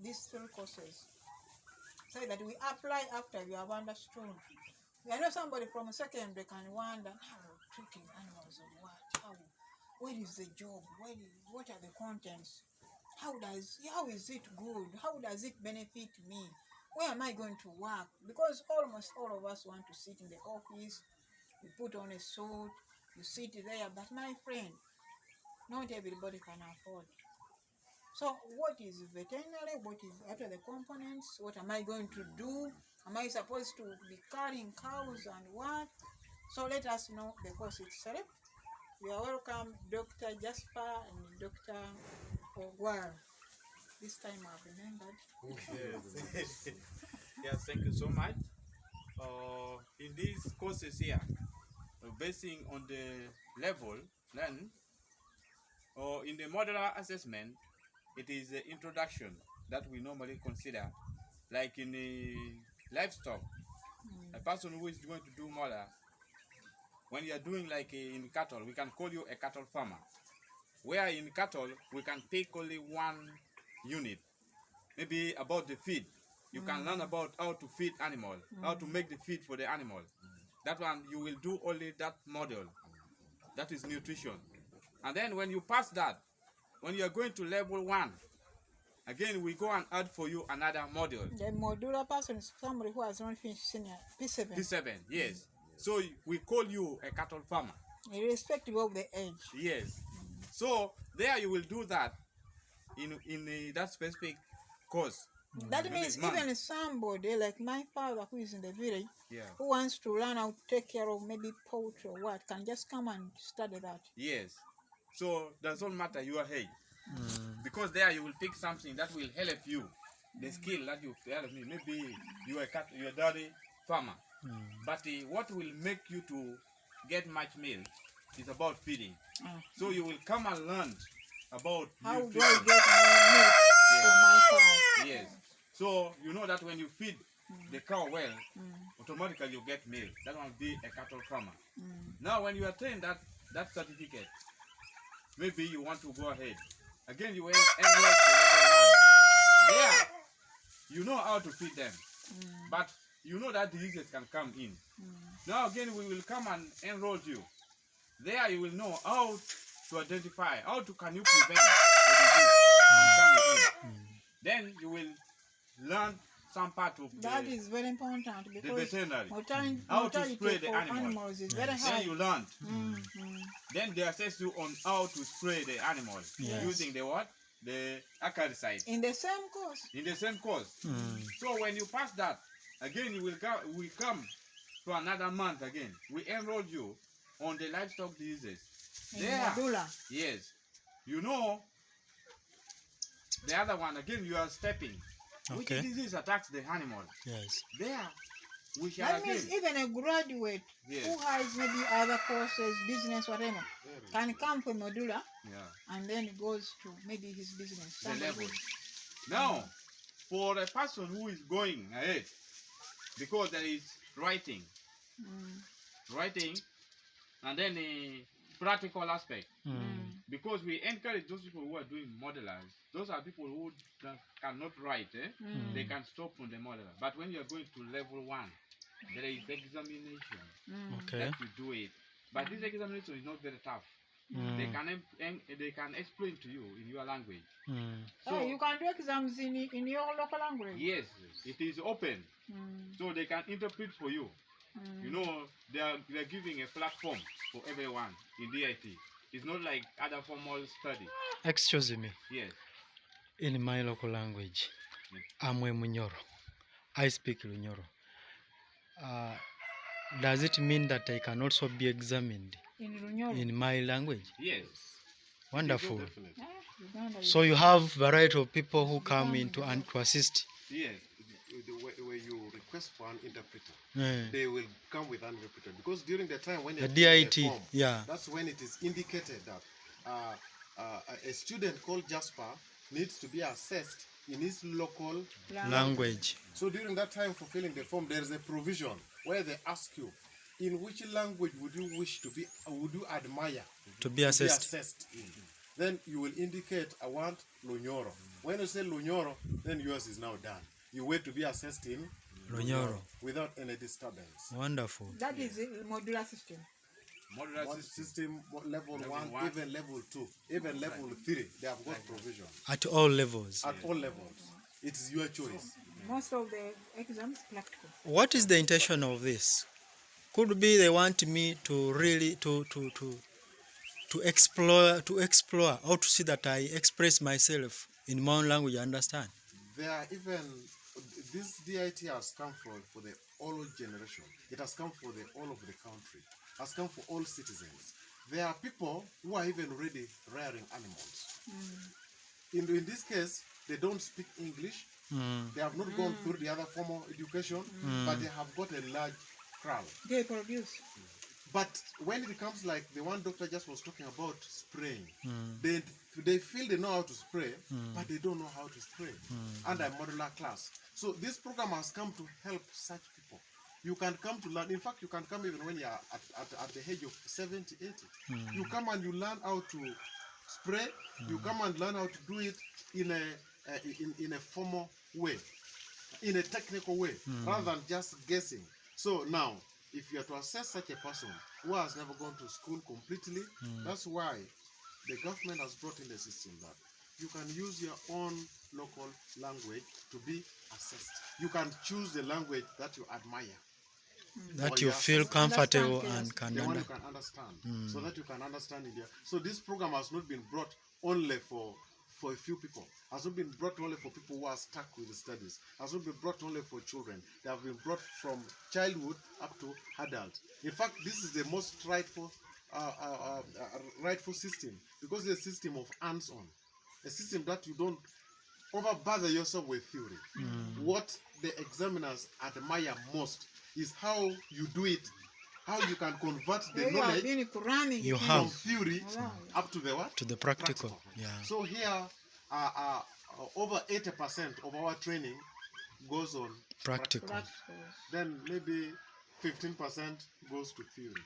these 3 courses, so that we apply after we have understood. I know somebody from secondary can wonder how treating animals or what, what is the job, what are the contents, how is it good, how does it benefit me, where am I going to work? Because almost all of us want to sit in the office, you put on a suit, you sit there, but my friend, not everybody can afford. So what is veterinary? What are the components? What am I going to do? Am I supposed to be carrying cows and what? So let us know the course itself. You are welcome, Dr. Jasper and Dr. Ogwar. This time I've remembered. Yes. Yes, thank you so much. In these courses here, basing on the level learned, or in the modular assessment, it is the introduction that we normally consider. Like in the livestock, a person who is going to do model, when you are doing like in cattle, we can call you a cattle farmer. Where in cattle, we can take only one unit, maybe about the feed. You can learn about how to feed animal, how to make the feed for the animal. That one, you will do only that model. That is nutrition. And then when you pass that, when you are going to level 1, again, we go and add for you another module. The modular person is somebody who has not finished senior P7. P7, yes. So we call you a cattle farmer. Irrespective of the age. Yes. So there you will do that in that specific course. That means even somebody like my father who is in the village, who wants to learn how to take care of maybe poultry or what, can just come and study that. Yes. So doesn't matter your age. Because there you will pick something that will help you. The skill that you help me. Maybe you are a dairy farmer. But what will make you to get much milk is about feeding. So you will come and learn about how nutrition. do I get more milk for my cow? Yes. So you know that when you feed the cow well, automatically you get milk. That will be a cattle farmer. Now when you attain that certificate, maybe you want to go ahead. Again, you enroll to level 1. There, you know how to feed them. But you know that diseases can come in. Now again, we will come and enroll you. There you will know how to identify, can you prevent the disease from coming in. Then you will learn some part of that is very important because the veterinary. How to spray the animals is very high. Then you learn. Then they assess you on how to spray the animal using the what? The acaricide. In the same course. In the same course. So when you pass that, again you will come to another month again. We enroll you on the livestock diseases. Yes. You know the other one again you are stepping. Which disease attacks the animal? Yes. There we shall that means even a graduate who has maybe other courses, business, whatever, can come for modular and then goes to maybe his business. The level. Now, for a person who is going ahead, because there is writing, and then a practical aspect. Because we encourage those people who are doing modelers. Those are people who cannot write. They can stop on the modeler. But when you are going to level 1, there is examination that you do it. But this examination is not very tough. They can explain to you in your language. So you can do exams in your local language? Yes, it is open. So they can interpret for you. You know, they are giving a platform for everyone in DIT. It's not like other formal study. Excuse me. Yes. In my local language, I'm a Munyoro. I speak Lunyoro. Does it mean that I can also be examined in my language? Yes. Wonderful. So you have a variety of people who come in to assist. Yes. When you request for an interpreter, they will come with an interpreter because during the time when the DIT, form, that's when it is indicated that a student called Jasper needs to be assessed in his local language. So during that time for filling the form, there is a provision where they ask you, in which language would you wish to be, would you admire to be assessed? Then you will indicate, I want Lunyoro. When you say Lunyoro, then yours is now done. You wait to be assessed in Lunyoro. without any disturbance. Wonderful. That is a modular system. Modular What system. level, Level 1, one. even level 2, even level 3, they have got provision. At all levels. At all levels. It is your choice. Most of the exams practical. What is the intention of this? Could be they want me to really to explore how to see that I express myself in my own language, understand. There are even, this DIT has come for the all generation. It has come for the all of the country. Has come for all citizens. There are people who are even already rearing animals. In this case, they don't speak English. They have not gone through the other formal education, but they have got a large crowd. They produce. But when it comes like the one doctor just was talking about spraying, they feel they know how to spray, but they don't know how to spray under a modular class. So this program has come to help such people. You can come to learn. In fact, you can come even when you are at the age of 70, 80. You come and you learn how to spray. You come and learn how to do it in a formal way, in a technical way, rather than just guessing. So now, if you are to assess such a person who has never gone to school completely, that's why the government has brought in the system that you can use your own local language to be assessed. You can choose the language that you admire. That Or you you feel understand. comfortable Understand, and yes. can The one you understand. can understand, so that you can understand India. So this program has not been brought only for a few people. Has not been brought only for people who are stuck with the studies. Has not been brought only for children. They have been brought from childhood up to adult. In fact, this is the most rightful system, because it's a system of hands-on, a system that you don't overbother yourself with theory. What the examiners admire most is how you do it, how you can convert the They are knowledge being running You things. have. from theory up to the what? To the practical. Yeah. So here, over 80% of our training goes on Practical. Practical. Then maybe 15% goes to theory.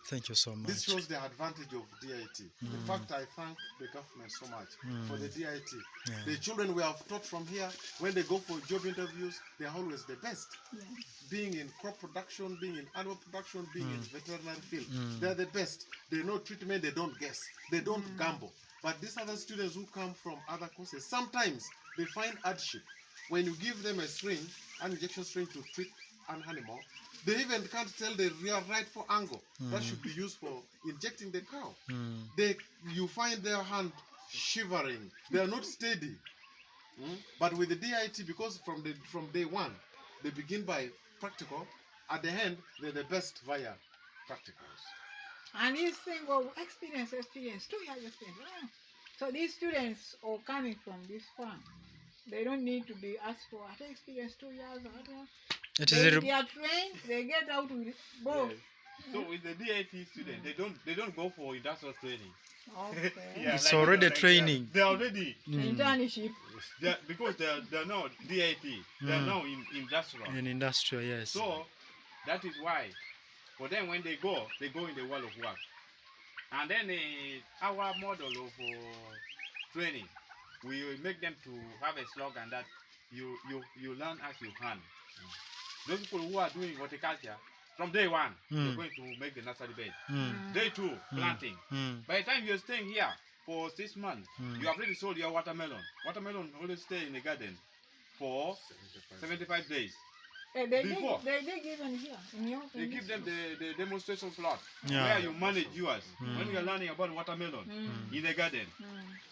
Thank you so much. This shows the advantage of DIT. In fact, I thank the government so much for the DIT. Yeah. The children we have taught from here, when they go for job interviews, they are always the best. Being in crop production, being in animal production, being in veterinary field, they are the best. They know treatment, they don't guess, they don't gamble. But these other students who come from other courses, sometimes they find hardship. When you give them a string, an injection string to treat an animal, they even can't tell the real rightful angle that should be used for injecting the cow. You find their hand shivering. They are not steady. But with the DIT, because from day one, they begin by practical. At the end, they're the best via practicals. And this thing, well, experience, 2 years experience. So these students are coming from this farm. They don't need to be asked for experience 2 years. I don't know. It They is are trained. They get out with both. Yes. So with the DIT student, they don't go for industrial training. Okay. It's already training. They're already Internship. because they're now DIT. They're now in industrial. in industrial, yes. So that is why for them when they go in the world of work. And then our model of training, we make them to have a slogan that you learn as you can. Those people who are doing horticulture, from day one, they're going to make the nursery bed. Day two, planting. By the time you're staying here for 6 months, you have already sold your watermelon. Watermelon always stay in the garden for 75 days. They did given here. They give them the demonstration plot Yeah. where you manage yours when you are learning about watermelon in the garden.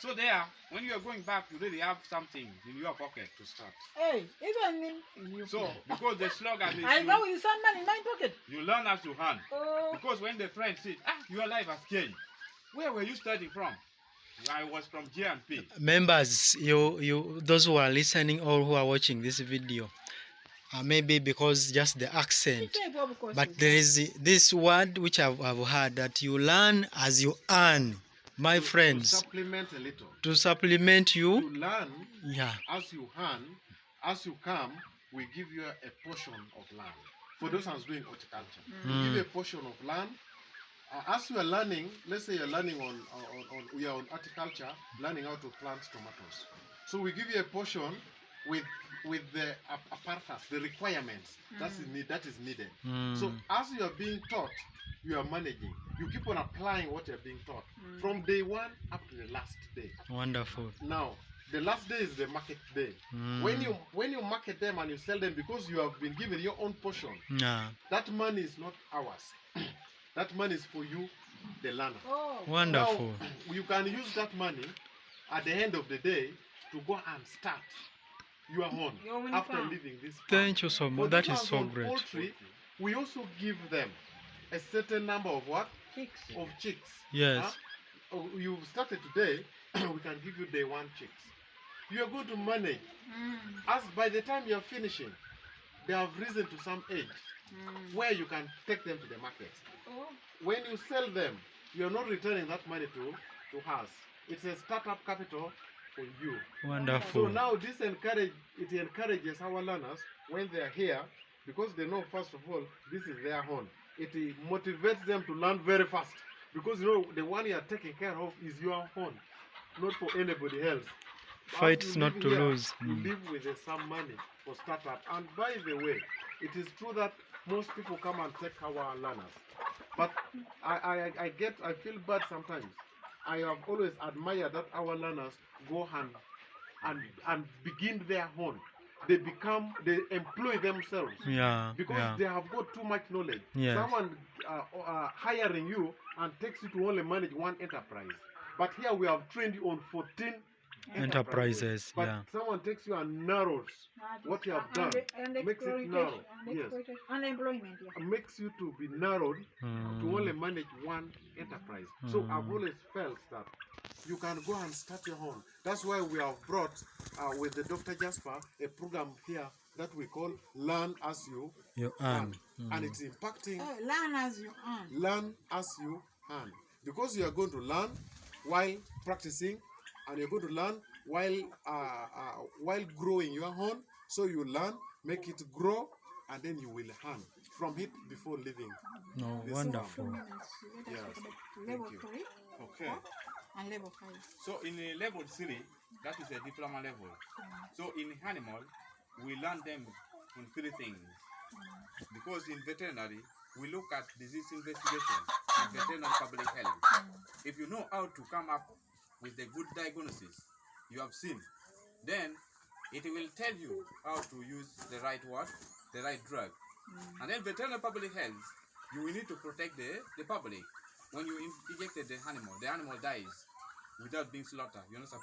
So there, when you are going back, you really have something in your pocket to start. Hey, even you. So because the slogan is I go with some money in my pocket. you learn as you hand. Oh. Because when the friend said, your life has changed. Where were you studying from? I was from JNP. Members, those who are listening or who are watching this video, maybe because just the accent, but there is this word which I've heard that you learn as you earn, my friends. To supplement a little. To supplement you. To learn Yeah. as you earn, as you come, we give you a portion of land. For those who are doing horticulture, we give you a portion of land. As you are learning, let's say you're learning we are on horticulture, learning how to plant tomatoes. So we give you a portion with the apparatus, the requirements that is needed. So as you are being taught, you are managing. You keep on applying what you are being taught from day one up to the last day. Wonderful. Now, the last day is the market day. When you market them and you sell them, because you have been given your own portion, that money is not ours. That money is for you, the learner. Oh. Wonderful. Now, you can use that money at the end of the day to go and start your own after leaving this farm. Thank you so much. That is so great. Poultry, we also give them a certain number of what? Chicks. Of chicks. Yes. You've started today, we can give you day 1 chicks. You are going to manage. As by the time you are finishing, they have risen to some age where you can take them to the market. Oh. When you sell them, you are not returning that money to us. It's a startup capital for you. Wonderful. So now this encourages our learners when they are here, because they know first of all this is their home. It motivates them to learn very fast, because you know the one you are taking care of is your home, not for anybody else. Fights not to lose. You live with some money for startup. And by the way, it is true that most people come and take our learners, but I feel bad sometimes. I have always admired that our learners go and begin their own. They employ themselves. Because they have got too much knowledge. Yes. Someone hiring you and takes you to only manage one enterprise. But here we have trained you on 14 enterprises. But someone takes you and narrows what you have done, makes it narrow. Yes. Unemployment. Makes you to be narrowed to only manage one enterprise. So I've always felt that you can go and start your own. That's why we have brought with the Dr. Jasper a program here that we call Learn as You Earn. And it's impacting Learn as you earn. Learn as you earn. Because you are going to learn while practicing, and you're going to learn while growing your own. So you learn, make it grow, and then you will earn from it before leaving. No, wonderful. Yes. Level Thank you. 3 Okay. and level 5. So in level 3, that is a diploma level. So in animal, we learn them in 3 things. Because in veterinary, we look at disease investigation and veterinary public health. If you know how to come up with a good diagnosis you have seen, then it will tell you how to use the right word, the right drug. And then veterinary public health, you will need to protect the public. When you injected the animal dies without being slaughtered. You're not supposed